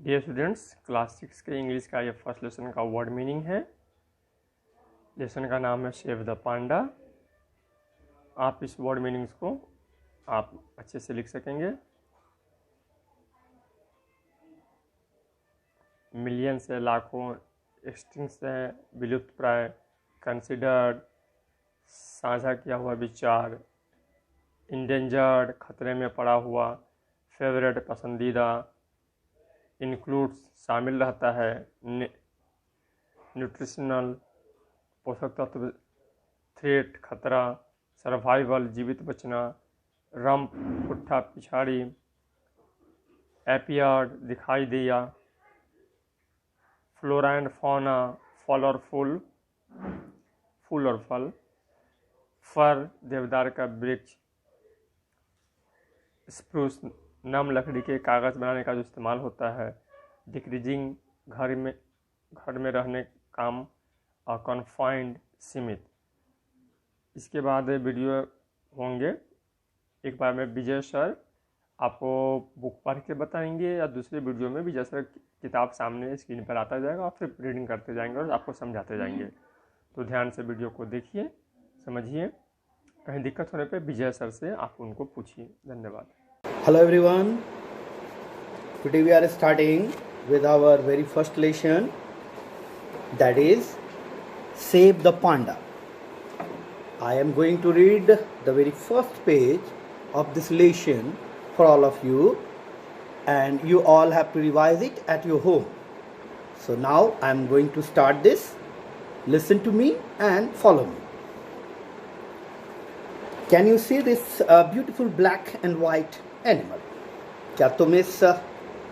Dear students, class 6 के English का ये फर्स्ट लेसन का वर्ड मीनिंग है। लेसन का नाम है सेव द पांडा। आप इस वर्ड मीनिंग्स को आप अच्छे से लिख सकेंगे। मिलियन से लाखों, एक्सटिंक्ट से विलुप्त प्राय, कंसिडर्ड साझा किया हुआ विचार, इंडेंजर्ड खतरे में पड़ा हुआ, फेवरेट पसंदीदा, इंक्लूड्स शामिल रहता है, न्यूट्रिशनल पोषक तत्व, थ्रेट खतरा, सर्वाइवल जीवित बचना, रम्प पुट्ठा पिछाड़ी, एपियर्ड दिखाई दिया, फ्लोरा एंड फौना फल और फूल, फूल और फल, फर देवदार का वृक्ष, स्प्रूस नम लकड़ी के कागज़ बनाने का जो इस्तेमाल होता है, डिक्रीजिंग घर में रहने काम, और कॉन्फाइंड सीमित। इसके बाद वीडियो होंगे। एक बार में विजय सर आपको बुक पढ़ के बताएंगे, या दूसरे वीडियो में विजय सर किताब सामने स्क्रीन पर आता जाएगा और फिर रीडिंग करते जाएंगे और आपको समझाते जाएंगे। तो ध्यान से वीडियो को देखिए, समझिए। कहीं दिक्कत होने पे विजय सर से आप उनको पूछिए। धन्यवाद। Hello everyone, today we are starting with our very first lesson, that is Save the Panda. I am going to read the very first page of this lesson for all of you, and you all have to revise it at your home. So now I am going to start this. Listen to me and follow me. Can you see this beautiful black and white animal? क्या तुम इस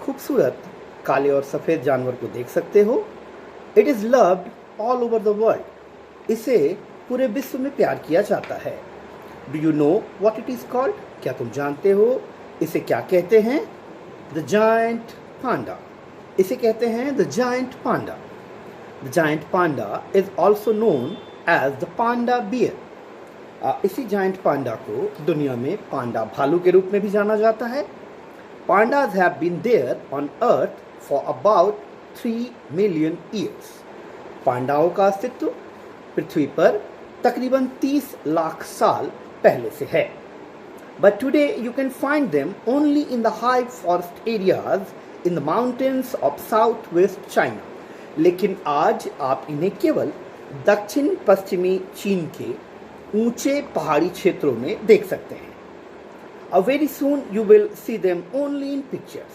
खूबसूरत काले और सफ़ेद जानवर को देख सकते हो? It is loved all over the world. इसे पूरे विश्व में प्यार किया जाता है। Do you know what it is called? क्या तुम जानते हो इसे क्या कहते हैं? The giant panda. इसे कहते हैं the giant panda. The giant panda is also known as the panda bear. इसी जायंट पांडा को दुनिया में पांडा भालू के रूप में भी जाना जाता है। Pandas have been there on earth for about 3 million years. पांडाओं का अस्तित्व पृथ्वी पर तकरीबन 30 लाख साल पहले से है। But today you can find them only in the high forest areas in the mountains of south west China. लेकिन आज आप इन्हें केवल दक्षिण पश्चिमी चीन के ऊंचे पहाड़ी क्षेत्रों में देख सकते हैं। Very soon you will see them only in pictures.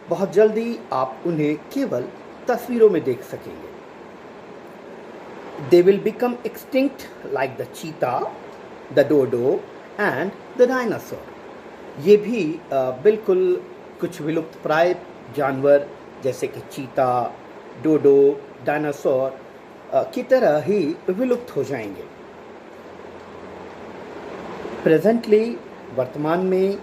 बहुत जल्दी आप उन्हें केवल तस्वीरों में देख सकेंगे। They will become extinct like the cheetah, the dodo and the dinosaur. ये भी बिल्कुल कुछ विलुप्त प्राय जानवर जैसे कि चीता, डोडो, डायनासोर की तरह ही विलुप्त हो जाएंगे। प्रेजेंटली वर्तमान में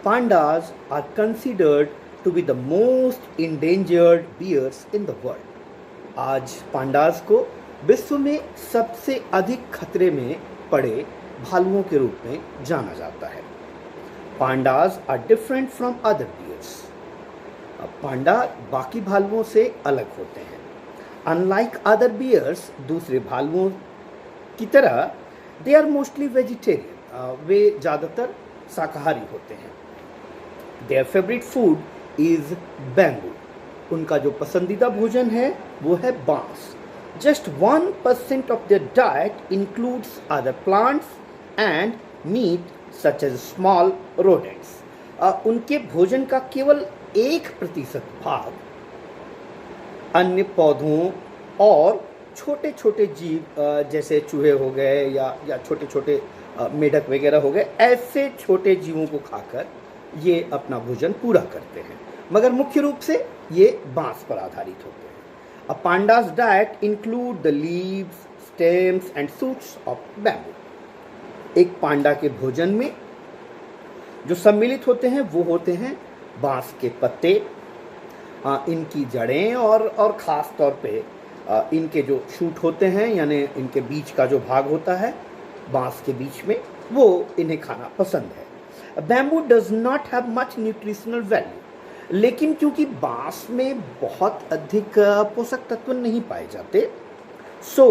pandas are considered to be the most endangered bears in the world. आज पांडाज को विश्व में सबसे अधिक खतरे में पड़े भालुओं के रूप में जाना जाता है। Pandas are different from other bears. Panda बाकी भालुओं से अलग होते हैं। अनलाइक अदर बियर्स, दूसरे भालुओं की तरह दे आर मोस्टली वेजिटेरियन। वे ज़्यादातर शाकाहारी होते हैं। Their favourite food is bamboo. उनका जो पसंदीदा भोजन है वो है बांस। Just 1% of their diet includes other plants and meat such as small rodents. उनके भोजन का केवल 1% भाग अन्य पौधों और छोटे छोटे जीव जैसे चूहे हो गए या छोटे छोटे मेढक वगैरह हो गए, ऐसे छोटे जीवों को खाकर ये अपना भोजन पूरा करते हैं। मगर मुख्य रूप से ये बांस पर आधारित होते हैं। A panda's diet include the leaves, stems and shoots of bamboo. एक पांडा के भोजन में जो सम्मिलित होते हैं वो होते हैं बांस के पत्ते, इनकी जड़ें और ख़ास तौर पे इनके जो शूट होते हैं, यानी इनके बीच का जो भाग होता है बांस के बीच में, वो इन्हें खाना पसंद है। Bamboo does not have much nutritional value. लेकिन क्योंकि बांस में बहुत अधिक पोषक तत्व नहीं पाए जाते, सो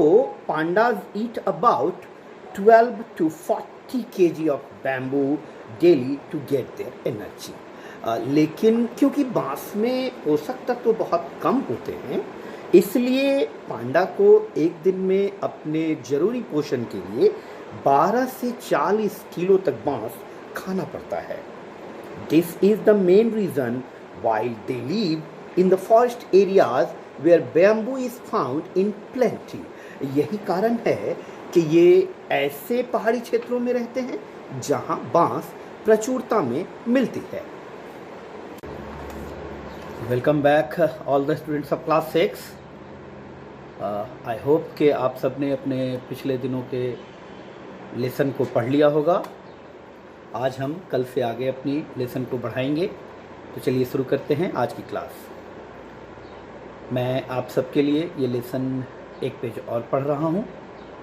pandas eat about 12 to 40 kg of bamboo daily to get their energy. लेकिन क्योंकि बांस में पोषक तत्व बहुत कम होते हैं, इसलिए पांडा को एक दिन में अपने जरूरी पोषण के लिए 12 से 40 किलो तक बांस खाना पड़ता है. This is the main reason why they live in the forest areas where bamboo is found in plenty. यही कारण है कि ये ऐसे पहाड़ी क्षेत्रों में रहते हैं जहां बांस प्रचुरता में मिलती है. Welcome back all the students of class 6. I hope कि आप सब ने अपने पिछले दिनों के लेसन को पढ़ लिया होगा. आज हम कल से आगे अपनी लेसन को बढ़ाएंगे. तो चलिए शुरू करते हैं आज की क्लास. मैं आप सबके लिए ये लेसन एक पेज और पढ़ रहा हूँ.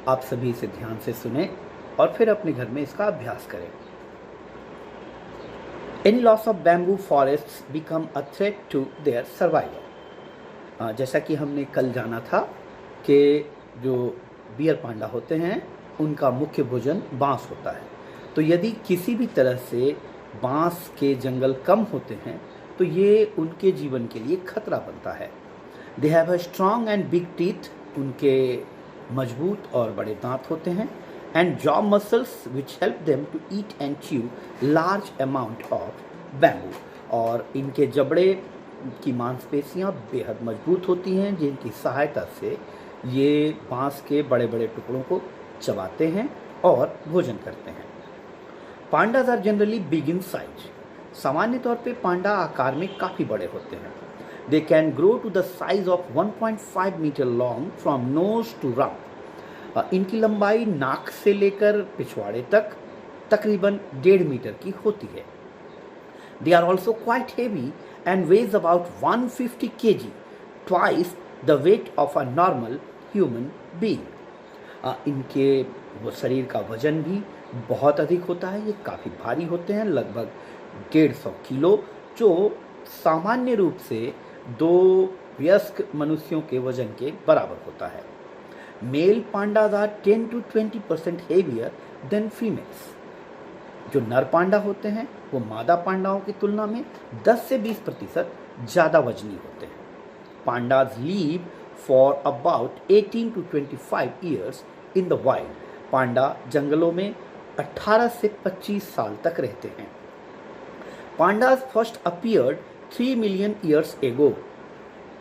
आप सभी इसे ध्यान से सुने और फिर अपने घर में इसका अभ्यास करें. Any loss of bamboo forests become a threat to their survival. जैसा कि हमने कल जाना था कि जो बियर पांडा होते हैं उनका मुख्य भोजन बांस होता है. तो यदि किसी भी तरह से बांस के जंगल कम होते हैं तो ये उनके जीवन के लिए खतरा बनता है. They have a strong and big teeth. उनके मजबूत और बड़े दांत होते हैं. And jaw muscles which help them to eat and chew large amount of bamboo. और इनके जबड़े की मांसपेशियां बेहद मजबूत होती हैं जिनकी सहायता से ये बांस के बड़े बड़े टुकड़ों को चबाते हैं और भोजन करते हैं. Pandas are generally big in size. सामान्य तौर पे पांडा आकार में काफ़ी बड़े होते हैं. They can grow to the size of 1.5 metre long from nose to rump. इनकी लंबाई नाक से लेकर पिछवाड़े तक तकरीबन 1.5 मीटर की होती है. They are also quite heavy and weigh about 150 kg, twice the weight of a normal human being. इनके वो शरीर का वजन भी बहुत अधिक होता है. ये काफ़ी भारी होते हैं, लगभग 150 किलो, जो सामान्य रूप से 2 वयस्क मनुष्यों के वजन के बराबर होता है. Male pandas are 10 to 20% heavier than females. जो नर पांडा होते हैं वो मादा पांडाओं की तुलना में 10 से 20% ज़्यादा वजनी होते हैं. Pandas live for about 18 to 25 years in the wild. Panda जंगलों में 18 से 25 साल तक रहते हैं. Pandas first appeared 3 million years ago.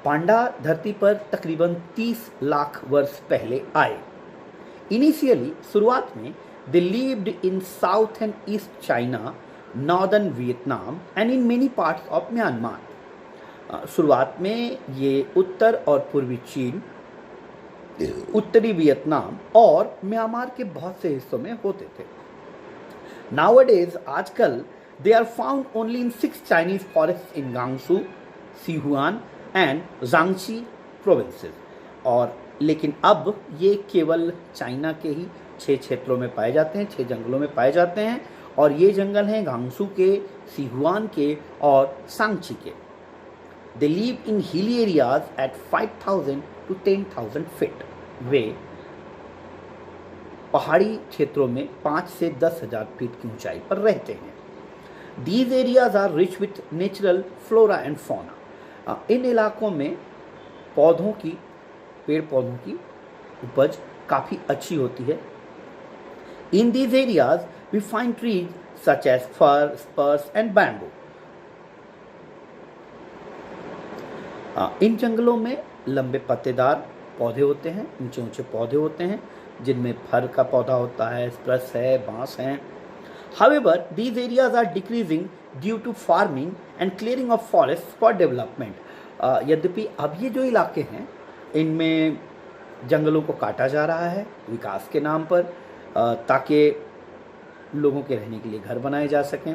Panda धरती पर तकरीबन 30 लाख वर्ष पहले आए. इनिशियली शुरुआत में they lived in south and east China, northern Vietnam and in many parts of Myanmar. शुरुआत में ये उत्तर और पूर्वी चीन, उत्तरी वियतनाम और म्यांमार के बहुत से हिस्सों में होते थे. नाउअडेज आजकल they are found only in 6 Chinese forest in Gansu, Sichuan and Shaanxi provinces. और लेकिन अब ये केवल चाइना के ही 6 क्षेत्रों में पाए जाते हैं, 6 जंगलों में पाए जाते हैं. और ये जंगल हैं गांगसू के, सिहुआन के और सांगची के. दे live in hilly areas at 5000 to 10,000 feet. वे पहाड़ी क्षेत्रों में 5 से 10,000 फीट की ऊंचाई पर रहते हैं. These areas are rich with natural flora and fauna. इन इलाकों में पेड़ पौधों की उपज काफ़ी अच्छी होती है. In these areas we find trees such as fir, spruce and bamboo. इन जंगलों में लंबे पत्तेदार पौधे होते हैं, ऊंचे ऊंचे पौधे होते हैं जिनमें फर का पौधा होता है, स्प्रूस है, बांस है. However, these areas are decreasing due to farming and clearing of forests for development. यद्यपि अब ये जो इलाके हैं इनमें जंगलों को काटा जा रहा है विकास के नाम पर, ताकि लोगों के रहने के लिए घर बनाए जा सकें.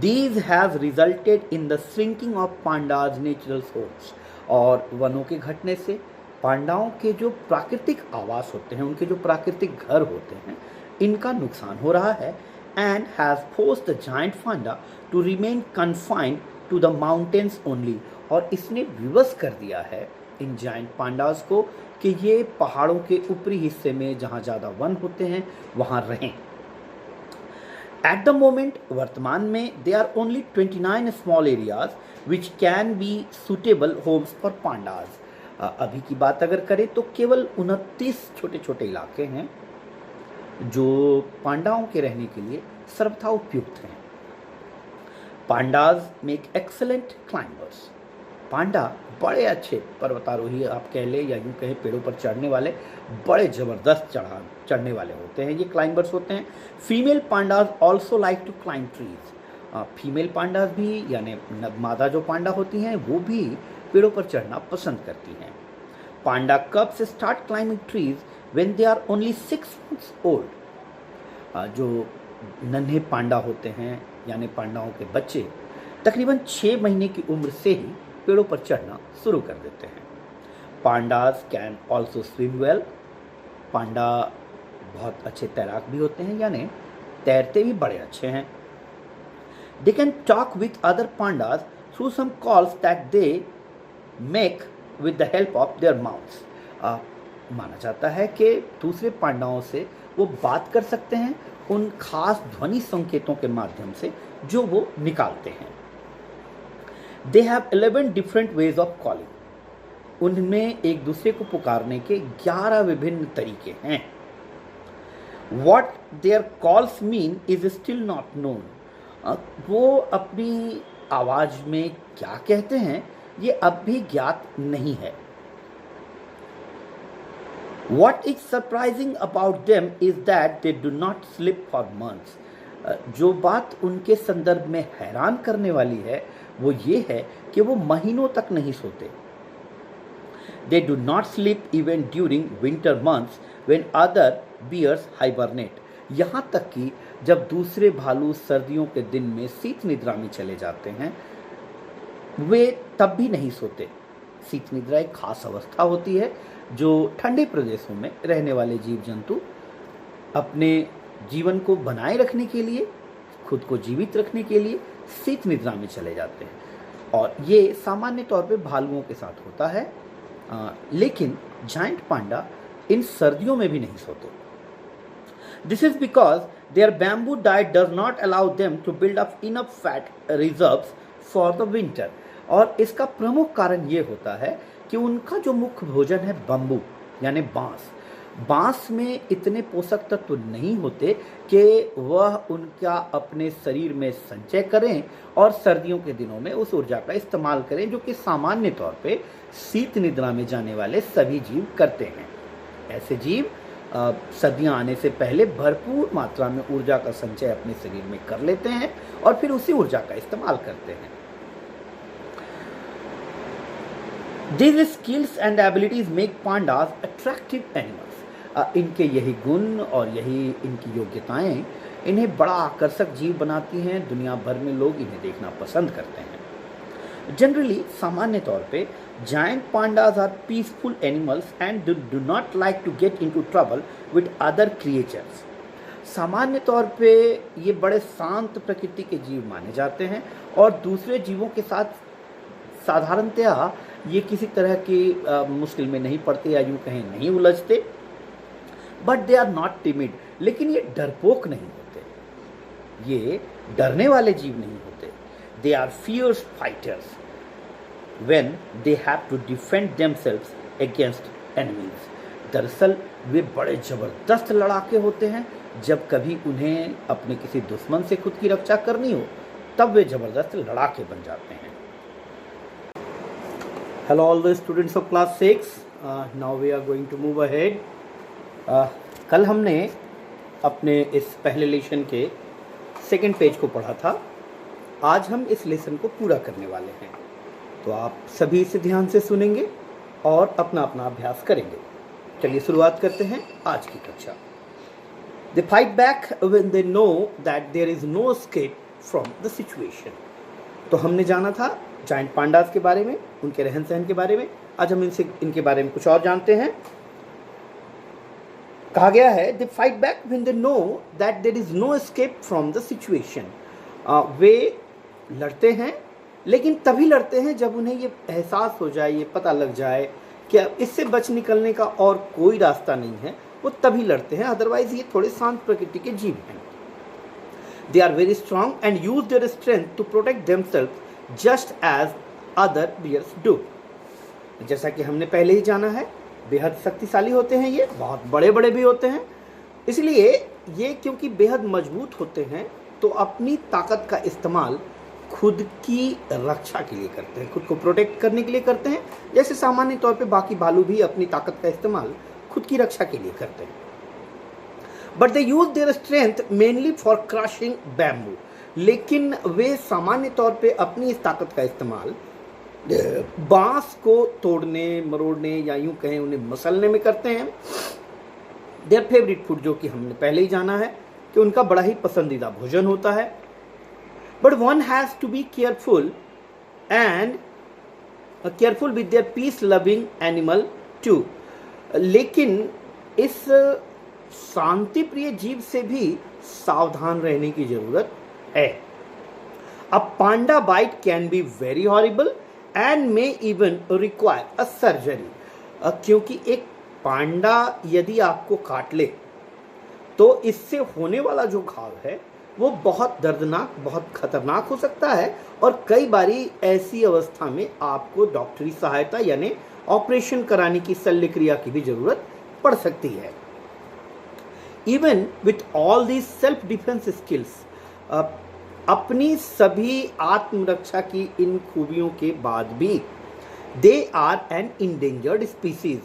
These has resulted in the shrinking of pandas' natural homes. और वनों के घटने से पांडाओं के जो प्राकृतिक आवास होते हैं, उनके जो प्राकृतिक घर होते हैं, इनका नुकसान हो रहा है. And has forced the giant panda to remain confined to the mountains only, और इसने विवश कर दिया है इन जायंट पांडास को कि ये पहाड़ों के ऊपरी हिस्से में जहाँ ज़्यादा वन होते हैं वहाँ रहें। एट द मोमेंट, वर्तमान में, there are only 29 small areas which can be suitable homes for pandas. अभी की बात अगर करें तो केवल 29 छोटे छोटे इलाके हैं जो पांडाओं के रहने के लिए सर्वथा उपयुक्त हैं। Pandas make excellent climbers. Panda बड़े अच्छे पर्वतारोही आप कह ले या यूँ कहें पेड़ों पर चढ़ने वाले बड़े ज़बरदस्त चढ़ने वाले होते हैं, ये क्लाइंबर्स होते हैं। Female pandas also like to climb trees. Female pandas भी यानी मादा जो पांडा होती हैं वो भी पेड़ों पर चढ़ना पसंद करती हैं। Panda cubs start climbing trees when they are only 6 months old. जो नन्हे पांडा होते हैं यानी पांडाओं के बच्चे तकरीबन 6 महीने की उम्र से ही पेड़ों पर चढ़ना शुरू कर देते हैं। Pandas can also swim well. Panda बहुत अच्छे तैराक भी होते हैं यानी तैरते भी बड़े अच्छे हैं। They can talk with other pandas through some calls that they make with the help of their mouths. माना जाता है कि दूसरे पांडाओं से वो बात कर सकते हैं उन खास ध्वनि संकेतों के माध्यम से जो वो निकालते हैं। They have 11 different ways of calling. उनमें एक दूसरे को पुकारने के 11 विभिन्न तरीके हैं। What their calls mean is still not known. वो अपनी आवाज में क्या कहते हैं ये अब भी ज्ञात नहीं है। What is surprising about them is that they do not sleep for months. जो बात उनके संदर्भ में हैरान करने वाली है वो ये है कि वो महीनों तक नहीं सोते। They do not sleep even during winter months when other bears hibernate. यहाँ तक कि जब दूसरे भालू सर्दियों के दिन में शीत निद्रा में चले जाते हैं वे तब भी नहीं सोते। शीत निद्रा एक खास अवस्था होती है जो ठंडे प्रदेशों में रहने वाले जीव जंतु अपने जीवन को बनाए रखने के लिए, खुद को जीवित रखने के लिए शीत निद्रा में चले जाते हैं और ये सामान्य तौर पे भालुओं के साथ होता है। लेकिन जायंट पांडा इन सर्दियों में भी नहीं सोते। This is because their bamboo diet does not allow them to build up enough fat reserves for the winter. और इसका प्रमुख कारण ये होता है कि उनका जो मुख्य भोजन है बम्बू यानी बांस में इतने पोषक तत्व नहीं होते कि वह उनका अपने शरीर में संचय करें और सर्दियों के दिनों में उस ऊर्जा का इस्तेमाल करें जो कि सामान्य तौर पे शीत निद्रा में जाने वाले सभी जीव करते हैं। ऐसे जीव सर्दियां आने से पहले भरपूर मात्रा में ऊर्जा का संचय अपने शरीर में कर लेते हैं और फिर उसी ऊर्जा का इस्तेमाल करते हैं। These skills and abilities make pandas attractive animals. इनके यही गुण और यही इनकी योग्यताएं इन्हें बड़ा आकर्षक जीव बनाती हैं। दुनिया भर में लोग इन्हें देखना पसंद करते हैं। जनरली सामान्य तौर पे giant pandas are peaceful animals and do not like to get into trouble with other creatures. सामान्य तौर पे ये बड़े शांत प्रकृति के जीव माने जाते हैं और दूसरे जीवों के साथ साधारणतया ये किसी तरह की मुश्किल में नहीं पड़ते या यूँ कहें नहीं उलझते। But they are not timid. लेकिन ये डरपोक नहीं होते, ये डरने वाले जीव नहीं होते। They are fierce fighters when they have to defend themselves against enemies. दरअसल वे बड़े जबरदस्त लड़ाके होते हैं। जब कभी उन्हें अपने किसी दुश्मन से खुद की रक्षा करनी हो तब वे जबरदस्त लड़ाके बन जाते हैं। Hello all the students of class 6. Now we are going to move ahead. कल हमने अपने इस पहले लेसन के सेकंड पेज को पढ़ा था। आज हम इस लेसन को पूरा करने वाले हैं, तो आप सभी इसे ध्यान से सुनेंगे और अपना अपना अभ्यास करेंगे। चलिए शुरुआत करते हैं आज की कक्षा। They fight back when they know that there is no escape from the situation. तो हमने जाना था जायंट पांडास के बारे में, उनके रहन सहन के बारे में। आज हम इनके बारे में कुछ और जानते हैं। कहा गया है they fight back when they know that there is no escape from the situation. वे लड़ते हैं लेकिन तभी लड़ते हैं जब उन्हें ये एहसास हो जाए, ये पता लग जाए कि इससे बच निकलने का और कोई रास्ता नहीं है, वो तभी लड़ते हैं। अदरवाइज ये थोड़े शांत प्रकृति के जीव हैं। They are very strong and use their strength to protect themself just as other bears do. जैसा कि हमने पहले ही जाना है, बेहद शक्तिशाली होते हैं, ये बहुत बड़े बड़े भी होते हैं। इसलिए ये क्योंकि बेहद मजबूत होते हैं तो अपनी ताकत का इस्तेमाल खुद की रक्षा के लिए करते हैं, खुद को प्रोटेक्ट करने के लिए करते हैं, जैसे सामान्य तौर पे बाकी भालू भी अपनी ताकत का इस्तेमाल खुद की रक्षा के लिए करते हैं। But they use their strength mainly for crushing bamboo, लेकिन वे सामान्य तौर पे अपनी इस ताकत का इस्तेमाल बांस को तोड़ने, मरोड़ने या यूं कहें उन्हें मसलने में करते हैं। देयर फेवरेट फूड, जो कि हमने पहले ही जाना है कि उनका बड़ा ही पसंदीदा भोजन होता है। But one has to be careful with their peace loving animal too, लेकिन इस शांति प्रिय जीव से भी सावधान रहने की जरूरत है। A panda bite can be very horrible and may even require a surgery, क्योंकि एक पांडा यदि आपको काट ले तो इससे होने वाला जो घाव है वो बहुत दर्दनाक, बहुत खतरनाक हो सकता है, और कई बारी ऐसी अवस्था में आपको डॉक्टरी सहायता यानी ऑपरेशन कराने की शल्य क्रिया की भी जरूरत पड़ सकती है। Even with all these self defence skills, अपनी सभी आत्मरक्षा की इन खूबियों के बाद भी they are an endangered species,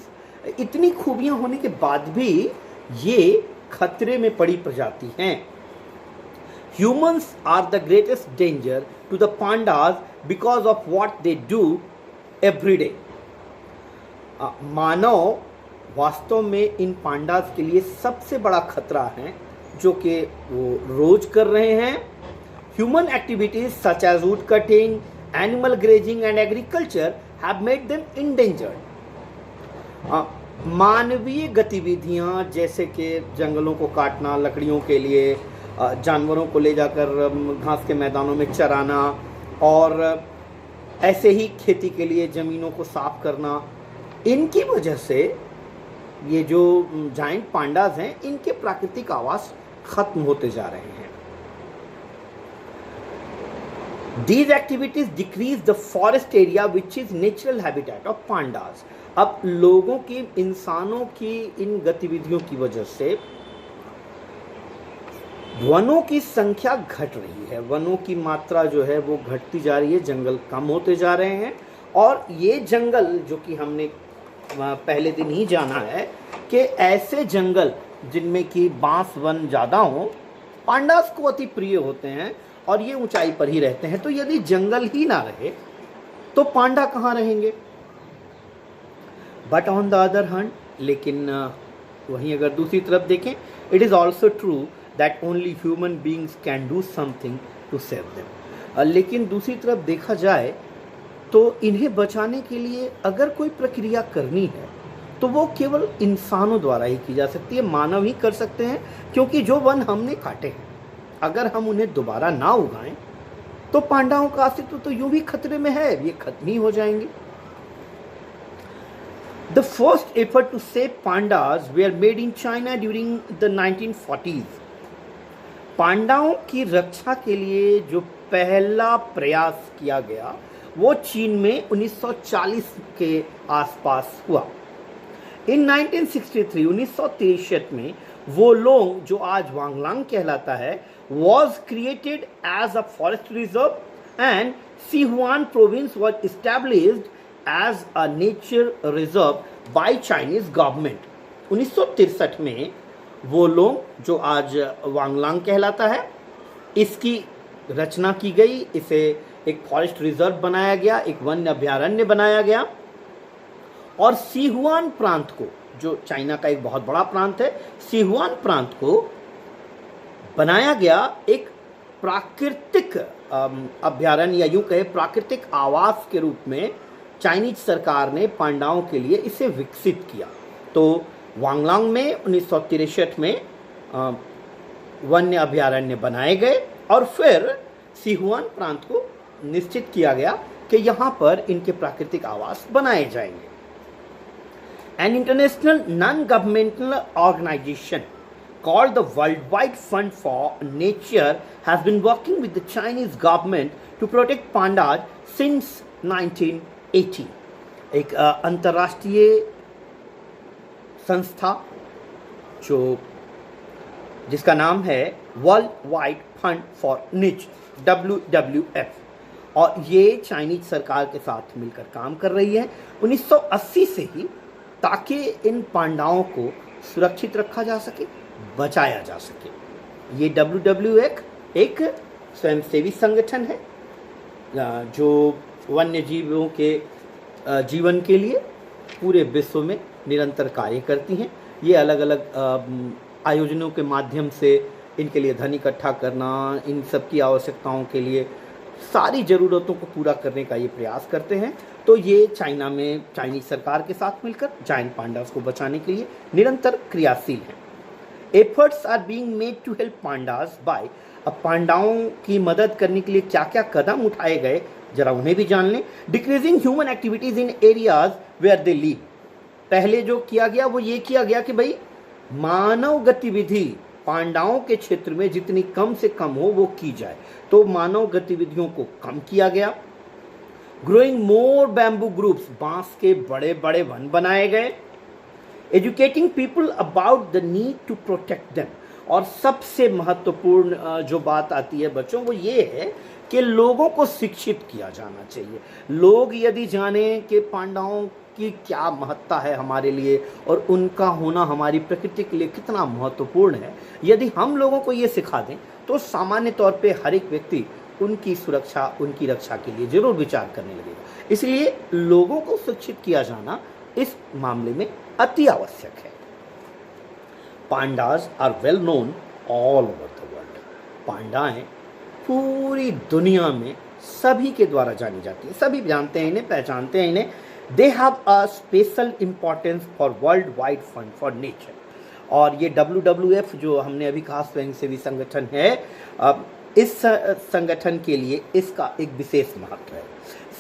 इतनी खूबियां होने के बाद भी ये खतरे में पड़ी प्रजाति हैं। Humans are the greatest danger to the pandas because of what they do every day. मानव वास्तव में इन पांडास के लिए सबसे बड़ा खतरा है जो कि वो रोज कर रहे हैं। Human activities such as wood cutting, animal grazing and agriculture have made them endangered. मानवीय गतिविधियां जैसे कि जंगलों को काटना, लकड़ियों के लिए जानवरों को ले जाकर घास के मैदानों में चराना, और ऐसे ही खेती के लिए ज़मीनों को साफ करना, इनकी वजह से ये जो जाइंट पांडास हैं इनके प्राकृतिक आवास खत्म होते जा रहे हैं। These activities decrease the forest area which is natural habitat of pandas. अब लोगों की, इंसानों की इन गतिविधियों की वजह से वनों की संख्या घट रही है, वनों की मात्रा जो है वो घटती जा रही है, जंगल कम होते जा रहे हैं। और ये जंगल जो कि हमने पहले दिन ही जाना है कि ऐसे जंगल जिनमें कि बांस वन ज़्यादा हो पांडास को अति प्रिय होते हैं और ये ऊंचाई पर ही रहते हैं। तो यदि जंगल ही ना रहे तो पांडा कहाँ रहेंगे। But on the other hand, लेकिन वहीं अगर दूसरी तरफ देखें, it is also true that only human beings can do something to save them. लेकिन दूसरी तरफ देखा जाए तो इन्हें बचाने के लिए अगर कोई प्रक्रिया करनी है तो वो केवल इंसानों द्वारा ही की जा सकती है, मानव ही कर सकते हैं, क्योंकि जो वन हमने काटे हैं अगर हम उन्हें दोबारा ना उगाएं तो पांडाओं का अस्तित्व तो यूं भी खतरे में है, ये खत्म ही हो जाएंगे। The first effort to save pandas were made in China during the 1940s. पांडाओं की रक्षा के लिए जो पहला प्रयास किया गया वो चीन में 1940 के आसपास हुआ। इन 1963 में वो लोंग, जो आज वांगलांग कहलाता है, was created as a forest reserve and Sichuan province was established as a nature reserve by Chinese government. 1963 में वो लोग जो आज वांगलांग कहलाता है इसकी रचना की गई, इसे एक फॉरेस्ट रिजर्व बनाया गया, एक वन्य अभयारण्य बनाया गया, और सिहुआन प्रांत को, जो चाइना का एक बहुत बड़ा प्रांत है, सिहुआन प्रांत को बनाया गया एक प्राकृतिक अभयारण्य या यूं कहे प्राकृतिक आवास के रूप में। चाइनीज सरकार ने पांडाओं के लिए इसे विकसित किया। तो वांगलांग में 1963 में वन्य अभयारण्य बनाए गए और फिर सिहुआन प्रांत को निश्चित किया गया कि यहाँ पर इनके प्राकृतिक आवास बनाए जाएंगे। An international non-governmental organization called the Worldwide Fund for Nature has been working with the Chinese government to protect pandas since 1980. एक अंतर्राष्ट्रीय संस्था जिसका नाम है world wide fund for nature WWF, और ये चाइनीज सरकार के साथ मिलकर काम कर रही है 1980 से ही, ताकि इन पांडाओं को सुरक्षित रखा जा सके, बचाया जा सके। ये WWF एक स्वयंसेवी संगठन है जो वन्य जीवों के जीवन के लिए पूरे विश्व में निरंतर कार्य करती हैं। ये अलग अलग आयोजनों के माध्यम से इनके लिए धन इकट्ठा करना, इन सब की आवश्यकताओं के लिए सारी ज़रूरतों को पूरा करने का ये प्रयास करते हैं। तो ये चाइना में चाइनीज सरकार के साथ मिलकर जायंट पांडास को बचाने के लिए निरंतर क्रियाशील हैं। Efforts are being made to help pandas by, अब पांडाओं की मदद करने के लिए क्या क्या कदम उठाए गए जरा उन्हें भी जान लें। Decreasing human activities in areas where they live, पहले जो किया गया वो ये किया गया कि भाई मानव गतिविधि पांडाओं के क्षेत्र में जितनी कम से कम हो वो की जाए, तो मानव गतिविधियों को कम किया गया। ग्रोइंग मोर बैम्बू ग्रुप्स, बांस के बड़े बड़े वन बनाए गए। Educating people about the need to protect them, और सबसे महत्वपूर्ण जो बात आती है बच्चों वो ये है कि लोगों को शिक्षित किया जाना चाहिए। लोग यदि जाने कि पांडाओं की क्या महत्ता है हमारे लिए और उनका होना हमारी प्रकृति के लिए कितना महत्वपूर्ण है, यदि हम लोगों को ये सिखा दें तो सामान्य तौर पे हर एक व्यक्ति उनकी सुरक्षा, उनकी रक्षा के लिए जरूर विचार करने लगेगा। इसलिए लोगों को शिक्षित किया जाना इस मामले में अति आवश्यक है। Pandas are well known all over the world, पांडाएं पूरी दुनिया में सभी के द्वारा जानी जाती है, सभी जानते हैं इन्हें, पहचानते हैं इन्हें। They have a special importance for world wide fund for nature, और ये WWF जो हमने अभी कहा स्वयंसेवी संगठन है, इस संगठन के लिए इसका एक विशेष महत्व है।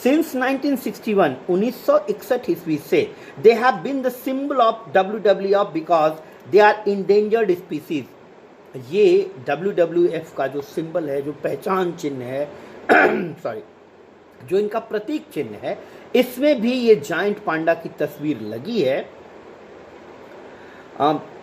सिंस 1961 1961 ईस्वी से they have been the symbol of WWF because they are endangered species. ये WWF का जो सिंबल है, जो पहचान चिन्ह है सॉरी, जो इनका प्रतीक चिन्ह है, इसमें भी ये जायंट पांडा की तस्वीर लगी है।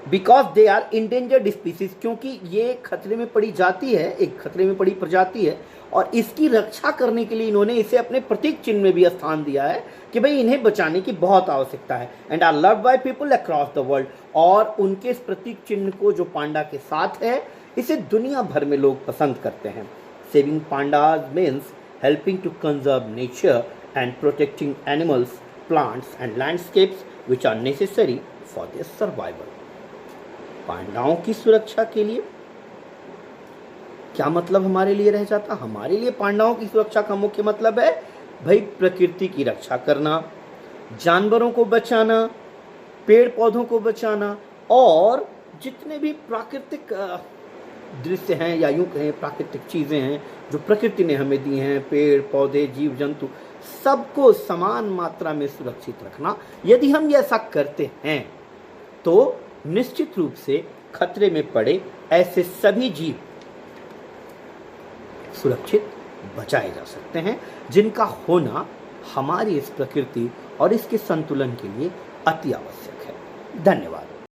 Because they are endangered species, क्योंकि ये खतरे में पड़ी जाती है, एक खतरे में पड़ी प्रजाति है, और इसकी रक्षा करने के लिए इन्होंने इसे अपने प्रतीक चिन्ह में भी स्थान दिया है कि भाई इन्हें बचाने की बहुत आवश्यकता है। And are loved by people across the world, और उनके इस प्रतीक चिन्ह को जो पांडा के साथ है, इसे दुनिया भर में लोग पसंद करते हैं। Saving pandas means helping to conserve nature and protecting animals, plants and landscapes which are necessary for their survival. पांडाओं की सुरक्षा के लिए क्या मतलब हमारे लिए रह जाता? हमारे लिए पांडाओं की सुरक्षा का मुख्य मतलब है भाई प्रकृति की रक्षा करना, जानवरों को बचाना, पेड़ पौधों को बचाना, और जितने भी प्राकृतिक दृश्य हैं या यूं कहें प्राकृतिक चीज़ें हैं जो प्रकृति ने हमें दी हैं, पेड़ पौधे जीव जंतु, सबको समान मात्रा में सुरक्षित रखना। यदि हम ये ऐसा करते हैं तो निश्चित रूप से खतरे में पड़े ऐसे सभी जीव सुरक्षित बचाए जा सकते हैं, जिनका होना हमारी इस प्रकृति और इसके संतुलन के लिए अति आवश्यक है। धन्यवाद।